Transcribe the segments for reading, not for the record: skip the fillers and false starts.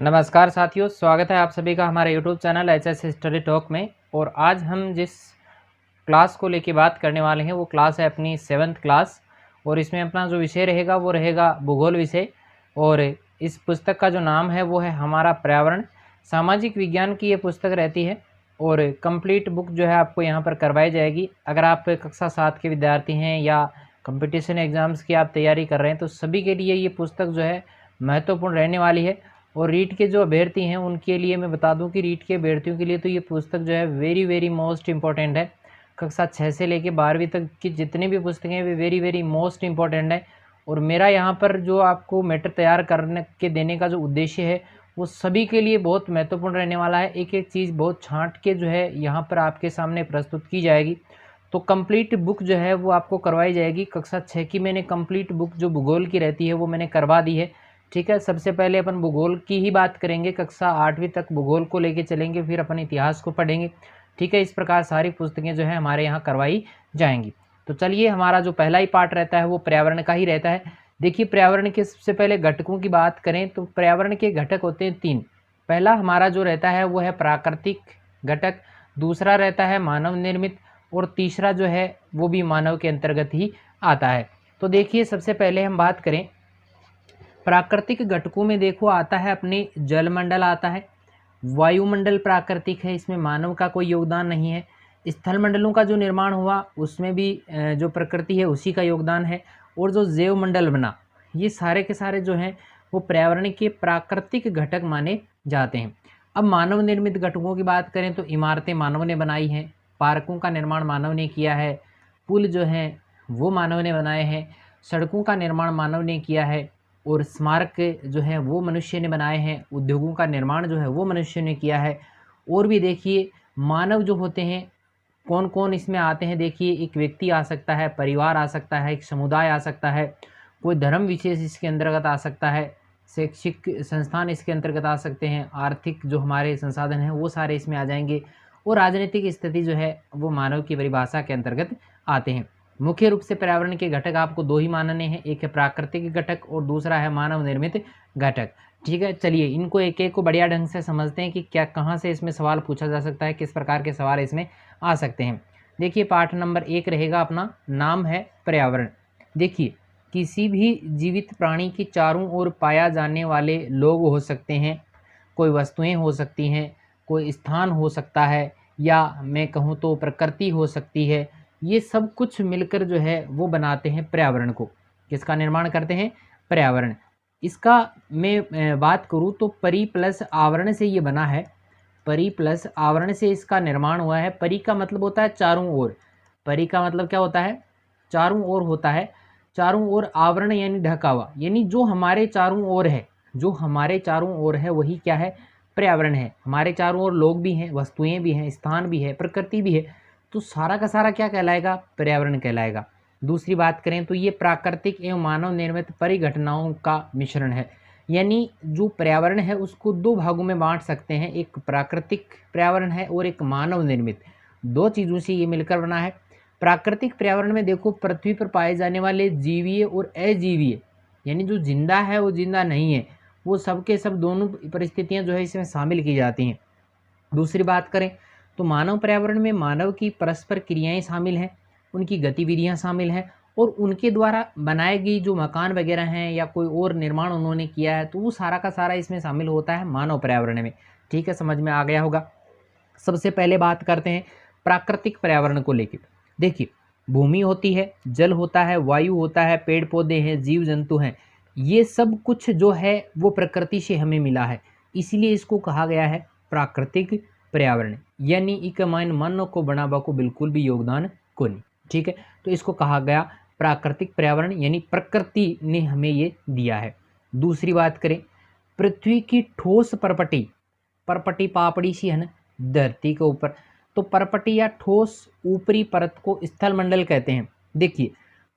नमस्कार साथियों, स्वागत है आप सभी का हमारे YouTube channel HS study talk में। और आज हम जिस क्लास को लेके बात करने वाले हैं वो क्लास है अपनी 7th क्लास। और इसमें अपना जो विषय रहेगा वो रहेगा भूगोल विषय। और इस पुस्तक का जो नाम है वो है हमारा पर्यावरण। सामाजिक विज्ञान की ये पुस्तक रहती है और कंप्लीट बुक जो है आपको यहाँ पर करवाई जाएगी। अगर आप कक्षा 7 के विद्यार्थी हैं या कंपटीशन एग्ज़ाम्स की आप तैयारी कर रहे हैं तो सभी के लिए ये पुस्तक जो है महत्वपूर्ण रहने वाली है। और रीट के जो अभ्यर्थी हैं उनके लिए मैं बता दूं कि रीट के अभ्यर्थियों के लिए तो ये पुस्तक जो है वेरी मोस्ट इम्पॉर्टेंट है। कक्षा 6 से लेके 12वीं तक की जितनी भी पुस्तकें हैं वे वेरी मोस्ट इम्पॉर्टेंट है। और मेरा यहाँ पर जो आपको मैटर तैयार करने के देने का जो उद्देश्य है वो सभी के लिए बहुत महत्वपूर्ण रहने वाला है। एक एक चीज़ बहुत छांट के जो है यहाँ पर आपके सामने प्रस्तुत की जाएगी। तो कंप्लीट बुक जो है वो आपको करवाई जाएगी। कक्षा 6 की मैंने कंप्लीट बुक जो भूगोल की रहती है वो मैंने करवा दी है। ठीक है, सबसे पहले अपन भूगोल की ही बात करेंगे। कक्षा 8वीं तक भूगोल को लेके चलेंगे, फिर अपन इतिहास को पढ़ेंगे। ठीक है, इस प्रकार सारी पुस्तकें जो है हमारे यहाँ करवाई जाएंगी। तो चलिए, हमारा जो पहला ही पार्ट रहता है वो पर्यावरण का ही रहता है। देखिए, पर्यावरण के सबसे पहले घटकों की बात करें तो पर्यावरण के घटक होते हैं 3। पहला हमारा जो रहता है वो है प्राकृतिक घटक, दूसरा रहता है मानव निर्मित और तीसरा जो है वो भी मानव के अंतर्गत ही आता है। तो देखिए, सबसे पहले हम बात करें प्राकृतिक घटकों में, देखो आता है अपने जलमंडल आता है, वायुमंडल प्राकृतिक है, इसमें मानव का कोई योगदान नहीं है। स्थल मंडलों का जो निर्माण हुआ उसमें भी जो प्रकृति है उसी का योगदान है। और जो जैव मंडल बना, ये सारे के सारे जो हैं वो पर्यावरण के प्राकृतिक घटक माने जाते हैं। अब मानव निर्मित घटकों की बात करें तो इमारतें मानव ने बनाई हैं, पार्कों का निर्माण मानव ने किया है, पुल जो हैं वो मानव ने बनाए हैं, सड़कों का निर्माण मानव ने किया है और स्मारक जो है वो मनुष्य ने बनाए हैं, उद्योगों का निर्माण जो है वो मनुष्य ने किया है। और भी देखिए, मानव जो होते हैं कौन कौन इसमें आते हैं। देखिए, एक व्यक्ति आ सकता है, परिवार आ सकता है, एक समुदाय आ सकता है, कोई धर्म विशेष इसके अंतर्गत आ सकता है, शैक्षिक संस्थान इसके अंतर्गत आ सकते हैं, आर्थिक जो हमारे संसाधन हैं वो सारे इसमें आ जाएंगे। और राजनीतिक स्थिति जो है वो मानव की परिभाषा के अंतर्गत आते हैं। मुख्य रूप से पर्यावरण के घटक आपको 2 ही मानने हैं, एक है प्राकृतिक घटक और दूसरा है मानव निर्मित घटक। ठीक है, चलिए इनको एक एक को बढ़िया ढंग से समझते हैं कि क्या कहाँ से इसमें सवाल पूछा जा सकता है, किस प्रकार के सवाल इसमें आ सकते हैं। देखिए, पाठ नंबर 1 रहेगा अपना, नाम है पर्यावरण। देखिए, किसी भी जीवित प्राणी की चारों ओर पाया जाने वाले लोग हो सकते हैं, कोई वस्तुएं हो सकती हैं, कोई स्थान हो सकता है, या मैं कहूँ तो प्रकृति हो सकती है। ये सब कुछ मिलकर जो है वो बनाते हैं पर्यावरण को। किसका निर्माण करते हैं? पर्यावरण। इसका मैं बात करूँ तो परि प्लस आवरण से ये बना है। परि प्लस आवरण से इसका निर्माण हुआ है। परि का मतलब होता है चारों ओर। परि का मतलब क्या होता है? चारों ओर होता है। चारों ओर आवरण यानी ढका हुआ, यानी जो हमारे चारों ओर है, जो हमारे चारों ओर है वही क्या है? पर्यावरण है। हमारे चारों ओर लोग भी हैं, वस्तुएं भी हैं, स्थान भी है, प्रकृति भी है, तो सारा का सारा क्या कहलाएगा? पर्यावरण कहलाएगा। दूसरी बात करें तो ये प्राकृतिक एवं मानव निर्मित परिघटनाओं का मिश्रण है। यानी जो पर्यावरण है उसको 2 भागों में बांट सकते हैं, एक प्राकृतिक पर्यावरण है और एक मानव निर्मित। 2 चीज़ों से ये मिलकर बना है। प्राकृतिक पर्यावरण में देखो, पृथ्वी पर पाए जाने वाले जीवीय और अजीवीय, यानी जो जिंदा है वो जिंदा नहीं है, वो सब के सब दोनों परिस्थितियां जो है इसमें शामिल की जाती हैं। दूसरी बात करें तो मानव पर्यावरण में मानव की परस्पर क्रियाएं शामिल हैं, उनकी गतिविधियां शामिल हैं और उनके द्वारा बनाए गई जो मकान वगैरह हैं या कोई और निर्माण उन्होंने किया है, तो वो सारा का सारा इसमें शामिल होता है मानव पर्यावरण में। ठीक है, समझ में आ गया होगा। सबसे पहले बात करते हैं प्राकृतिक पर्यावरण को लेकर। देखिए, भूमि होती है, जल होता है, वायु होता है, पेड़ पौधे हैं, जीव जंतु हैं, ये सब कुछ जो है वो प्रकृति से हमें मिला है, इसलिए इसको कहा गया है प्राकृतिक पर्यावरण। यानी एक मन को बनावा को बिल्कुल भी योगदान को नहीं। ठीक है, तो इसको कहा गया प्राकृतिक पर्यावरण, यानी प्रकृति ने हमें ये दिया है। दूसरी बात करें, पृथ्वी की ठोस परपटी, परपटी पापड़ी सी है ना धरती के ऊपर, तो परपटी या ठोस ऊपरी परत को स्थल मंडल कहते हैं। देखिए,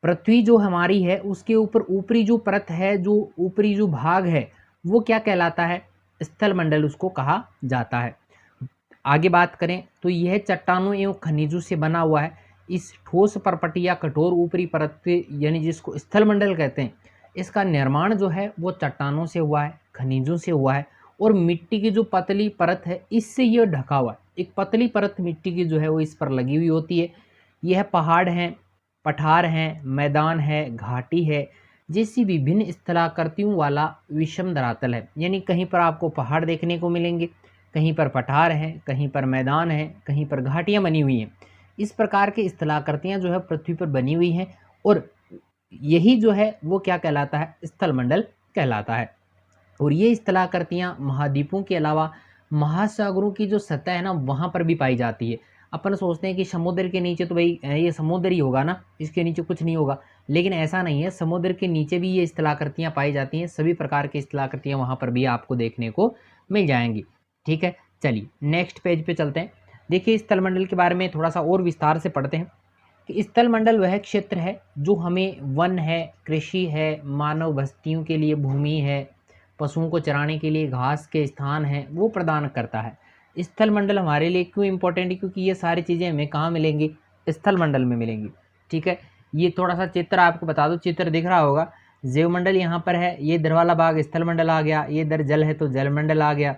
पृथ्वी जो हमारी है उसके ऊपर ऊपरी जो परत है, जो ऊपरी जो भाग है वो क्या कहलाता है? स्थल मंडल उसको कहा जाता है। आगे बात करें तो यह चट्टानों एवं खनिजों से बना हुआ है। इस ठोस परपटी या कठोर ऊपरी परत यानी जिसको स्थल मंडल कहते हैं, इसका निर्माण जो है वो चट्टानों से हुआ है, खनिजों से हुआ है और मिट्टी की जो पतली परत है इससे ये ढका हुआ है। एक पतली परत मिट्टी की जो है वो इस पर लगी हुई होती है। यह पहाड़ हैं, पठार हैं, मैदान है, घाटी है जैसी विभिन्न स्थलाकृतियों वाला विषम धरातल है। यानी कहीं पर आपको पहाड़ देखने को मिलेंगे, कहीं पर पठार हैं, कहीं पर मैदान है, कहीं पर घाटियाँ बनी हुई हैं। इस प्रकार की स्थलाकृतियाँ जो है पृथ्वी पर बनी हुई हैं और यही जो है वो क्या कहलाता है, स्थलमंडल कहलाता है। और ये स्थलाकृतियाँ महाद्वीपों के अलावा महासागरों की जो सतह है ना वहाँ पर भी पाई जाती है। अपन सोचते हैं कि समुद्र के नीचे तो भाई ये समुद्र ही होगा ना, इसके नीचे कुछ नहीं होगा, लेकिन ऐसा नहीं है। समुद्र के नीचे भी ये स्थलाकृतियाँ पाई जाती हैं। सभी प्रकार की स्थलाकृतियाँ वहाँ पर भी आपको देखने को मिल जाएंगी। ठीक है, चलिए नेक्स्ट पेज पे चलते हैं। देखिए स्थलमंडल के बारे में थोड़ा सा और विस्तार से पढ़ते हैं कि स्थलमंडल वह क्षेत्र है जो हमें वन है, कृषि है, मानव बस्तियों के लिए भूमि है, पशुओं को चराने के लिए घास के स्थान हैं, वो प्रदान करता है। स्थलमंडल हमारे लिए क्यों इम्पोर्टेंट है, क्योंकि ये सारी चीज़ें हमें कहाँ मिलेंगी, स्थलमंडल में मिलेंगी। ठीक है, ये थोड़ा सा चित्र आपको बता दो, चित्र दिख रहा होगा। जैवमंडल यहाँ पर है, ये इधर वाला भाग स्थलमंडल आ गया, ये इधर जल है तो जलमंडल आ गया,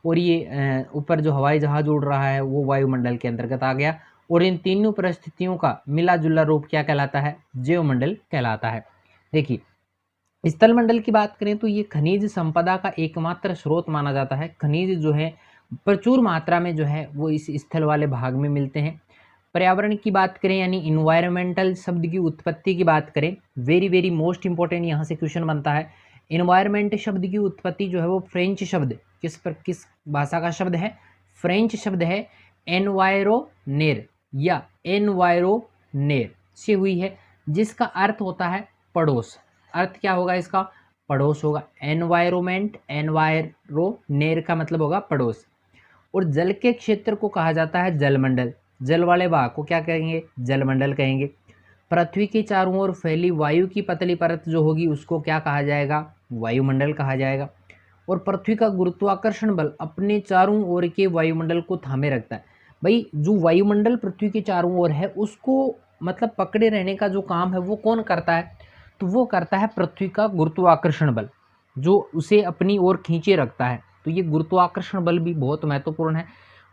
और ये ऊपर जो हवाई जहाज उड़ रहा है वो वायुमंडल के अंतर्गत आ गया। और इन तीनों परिस्थितियों का मिला जुला रूप क्या कहलाता है, जैवमंडल कहलाता है। देखिए स्थलमंडल की बात करें तो ये खनिज संपदा का एकमात्र स्रोत माना जाता है। खनिज जो है प्रचुर मात्रा में जो है वो इस स्थल वाले भाग में मिलते हैं। पर्यावरण की बात करें यानी इन्वायरमेंटल शब्द की उत्पत्ति की बात करें, वेरी वेरी मोस्ट इंपॉर्टेंट यहाँ से क्वेश्चन बनता है। इन्वायरमेंट शब्द की उत्पत्ति जो है वो फ्रेंच शब्द किस भाषा का शब्द है, फ्रेंच शब्द है एनवायरोनेर या एनवायरोनेर से हुई है, जिसका अर्थ होता है पड़ोस। अर्थ क्या होगा इसका, पड़ोस होगा। एनवायरोमेंट, एनवायरोनेर का मतलब होगा पड़ोस। और जल के क्षेत्र को कहा जाता है जलमंडल। जल वाले भाग को क्या कहेंगे, जलमंडल कहेंगे। पृथ्वी के चारों ओर फैली वायु की पतली परत जो होगी उसको क्या कहा जाएगा, वायुमंडल कहा जाएगा। और पृथ्वी का गुरुत्वाकर्षण बल अपने चारों ओर के वायुमंडल को थामे रखता है। भाई जो वायुमंडल पृथ्वी के चारों ओर है उसको मतलब पकड़े रहने का जो काम है वो कौन करता है, तो वो करता है पृथ्वी का गुरुत्वाकर्षण बल, जो उसे अपनी ओर खींचे रखता है। तो ये गुरुत्वाकर्षण बल भी बहुत महत्वपूर्ण है।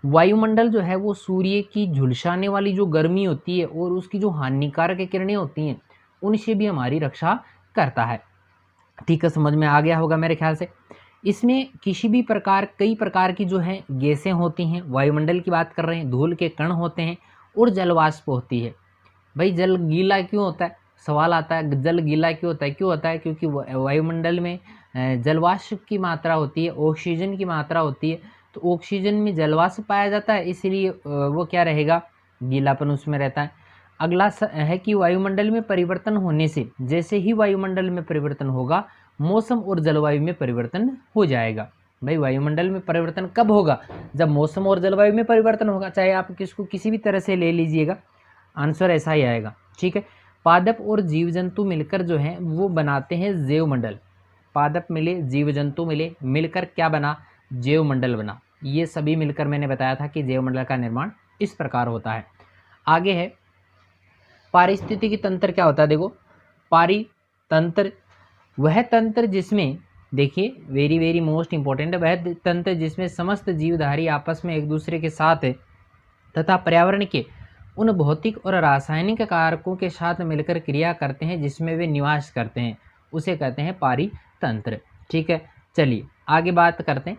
वायुमंडल जो है वो सूर्य की झुलसाने वाली जो गर्मी होती है और उसकी जो हानिकारक किरणें होती हैं उनसे भी हमारी रक्षा करता है। ठीक है, समझ में आ गया होगा मेरे ख्याल से। इसमें किसी भी प्रकार कई प्रकार की जो है गैसें होती हैं, वायुमंडल की बात कर रहे हैं, धूल के कण होते हैं और जलवाष्प होती है। भाई जल गीला क्यों होता है, सवाल आता है जल गीला क्यों होता है, क्यों होता है, क्योंकि वायुमंडल में जलवाष्प की मात्रा होती है, ऑक्सीजन की मात्रा होती है, तो ऑक्सीजन में जलवाष्प पाया जाता है, इसलिए वो क्या रहेगा, गीलापन उसमें रहता है। अगला है कि वायुमंडल में परिवर्तन होने से, जैसे ही वायुमंडल में परिवर्तन होगा मौसम और जलवायु में परिवर्तन हो जाएगा। भाई वायुमंडल में परिवर्तन कब होगा, जब मौसम और जलवायु में परिवर्तन होगा, चाहे आप किसको किसी भी तरह से ले लीजिएगा, आंसर ऐसा ही आएगा। ठीक है, पादप और जीव जंतु मिलकर जो है वो बनाते हैं जैवमंडल। पादप मिले, जीव जंतु मिले, मिलकर क्या बना, जैवमंडल बना। ये सभी मिलकर मैंने बताया था कि जैवमंडल का निर्माण इस प्रकार होता है। आगे है पारिस्थितिकी तंत्र क्या होता है। देखो पारितंत्र वह तंत्र जिसमें, देखिए वेरी वेरी मोस्ट इंपॉर्टेंट है, वह तंत्र जिसमें समस्त जीवधारी आपस में एक दूसरे के साथ तथा पर्यावरण के उन भौतिक और रासायनिक कारकों के साथ मिलकर क्रिया करते हैं जिसमें वे निवास करते हैं, उसे कहते हैं पारितंत्र। ठीक है, चलिए आगे बात करते हैं।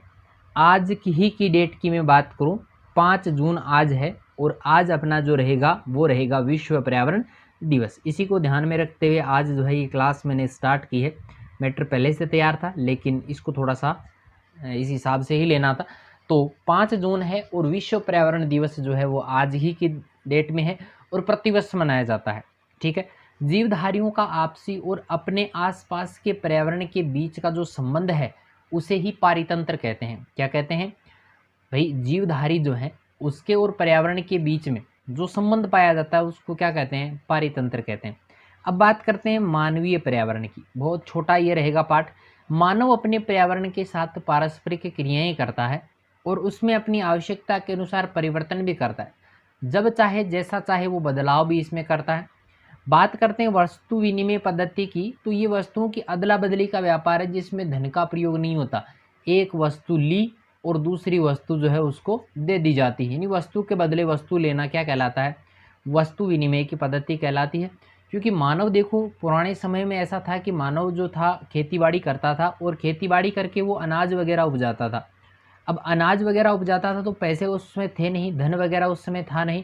आज की डेट की मैं बात करूं, 5 जून आज है और आज अपना जो रहेगा वो रहेगा विश्व पर्यावरण दिवस। इसी को ध्यान में रखते हुए आज जो है ये क्लास मैंने स्टार्ट की है। मैटर पहले से तैयार था लेकिन इसको थोड़ा सा इस हिसाब से ही लेना था। तो 5 जून है और विश्व पर्यावरण दिवस जो है वो आज ही की डेट में है और प्रतिवर्ष मनाया जाता है। ठीक है, जीवधारियों का आपसी और अपने आसपास के पर्यावरण के बीच का जो संबंध है उसे ही पारितंत्र कहते हैं। क्या कहते हैं भाई, जीवधारी जो है उसके और पर्यावरण के बीच में जो संबंध पाया जाता है उसको क्या कहते हैं, पारितंत्र कहते हैं। अब बात करते हैं मानवीय पर्यावरण की। बहुत छोटा ये रहेगा पार्ट। मानव अपने पर्यावरण के साथ पारस्परिक क्रियाएं करता है और उसमें अपनी आवश्यकता के अनुसार परिवर्तन भी करता है, जब चाहे जैसा चाहे वो बदलाव भी इसमें करता है। बात करते हैं वस्तु विनिमय पद्धति की, तो ये वस्तुओं की अदला बदली का व्यापार है जिसमें धन का प्रयोग नहीं होता। एक वस्तु ली और दूसरी वस्तु जो है उसको दे दी जाती है, यानी वस्तु के बदले वस्तु लेना क्या कहलाता है, वस्तु विनिमय की पद्धति कहलाती है। क्योंकि मानव देखो पुराने समय में ऐसा था कि मानव जो था खेतीबाड़ी करता था और खेतीबाड़ी करके वो अनाज वगैरह उपजाता था। अब अनाज वगैरह उपजाता था तो पैसे उस समय थे नहीं, धन वगैरह उस समय था नहीं,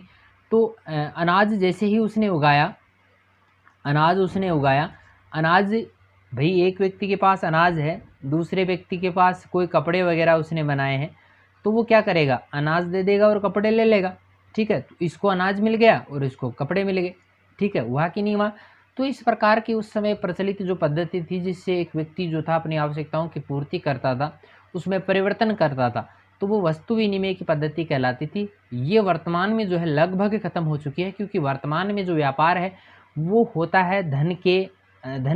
तो अनाज जैसे ही उसने उगाया, अनाज भाई एक व्यक्ति के पास अनाज है, दूसरे व्यक्ति के पास कोई कपड़े वगैरह उसने बनाए हैं, तो वो क्या करेगा, अनाज दे देगा और कपड़े ले लेगा। ठीक है, तो इसको अनाज मिल गया और इसको कपड़े मिल गए। ठीक है, हुआ कि नहीं हुआ। तो इस प्रकार की उस समय प्रचलित जो पद्धति थी जिससे एक व्यक्ति जो था अपनी आवश्यकताओं की पूर्ति करता था, उसमें परिवर्तन करता था, तो वो वस्तु विनिमय की पद्धति कहलाती थी। ये वर्तमान में जो है लगभग खत्म हो चुकी है, क्योंकि वर्तमान में जो व्यापार है वो होता है धन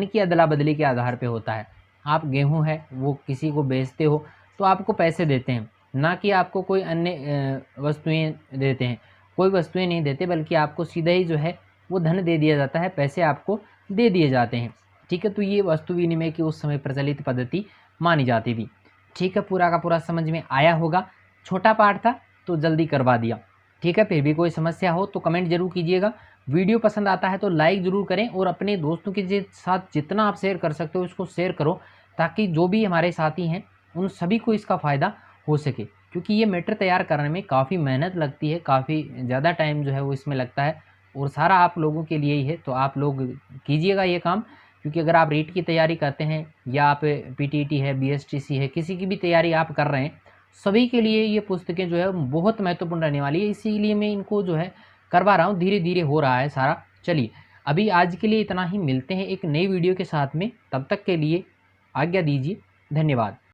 की अदला बदली के आधार पे होता है। आप गेहूं है वो किसी को बेचते हो तो आपको पैसे देते हैं, ना कि आपको कोई अन्य वस्तुएं देते हैं। कोई वस्तुएं नहीं देते, बल्कि आपको सीधा ही जो है वो धन दे दिया जाता है, पैसे आपको दे दिए जाते हैं। ठीक है, तो ये वस्तु विनिमय की उस समय प्रचलित पद्धति मानी जाती थी। ठीक है, पूरा का पूरा समझ में आया होगा। छोटा पाठ था तो जल्दी करवा दिया। ठीक है, फिर भी कोई समस्या हो तो कमेंट जरूर कीजिएगा। वीडियो पसंद आता है तो लाइक ज़रूर करें और अपने दोस्तों के साथ जितना आप शेयर कर सकते हो उसको शेयर करो, ताकि जो भी हमारे साथी हैं उन सभी को इसका फ़ायदा हो सके। क्योंकि ये मैटर तैयार करने में काफ़ी मेहनत लगती है, काफ़ी ज़्यादा टाइम जो है वो इसमें लगता है, और सारा आप लोगों के लिए ही है। तो आप लोग कीजिएगा ये काम, क्योंकि अगर आप रीट की तैयारी करते हैं या आप पीटीटी है, बीएसटीसी है, किसी की भी तैयारी आप कर रहे हैं, सभी के लिए ये पुस्तकें जो है बहुत महत्वपूर्ण रहने वाली है। इसीलिए मैं इनको जो है करवा रहा हूँ, धीरे धीरे हो रहा है सारा। चलिए अभी आज के लिए इतना ही, मिलते हैं एक नई वीडियो के साथ में, तब तक के लिए आज्ञा दीजिए। धन्यवाद।